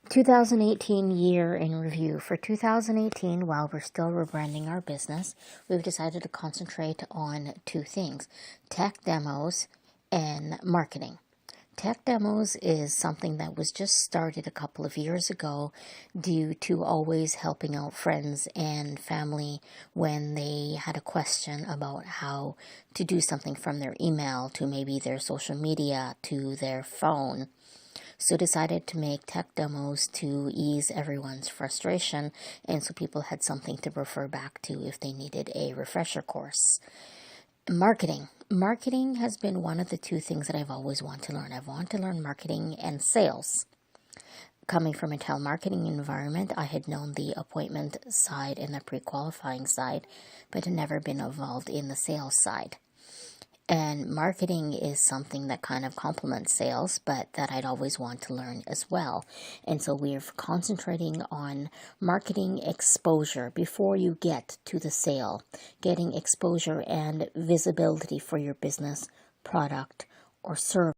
2018 year in review. For 2018, while we're still rebranding our business, we've decided to concentrate on two things: tech demos and marketing. Tech demos is something that was just started a couple of years ago due to always helping out friends and family when they had a question about how to do something from their email to maybe their social media to their phone. So decided to make tech demos to ease everyone's frustration, and so people had something to refer back to if they needed a refresher course. Marketing has been one of the two things that I've always wanted to learn. I've wanted to learn marketing and sales. Coming from a telemarketing environment, I had known the appointment side and the pre-qualifying side, but had never been involved in the sales side. And marketing is something that kind of complements sales, but that I'd always want to learn as well. And so we're concentrating on marketing exposure before you get to the sale, getting exposure and visibility for your business, product, or service.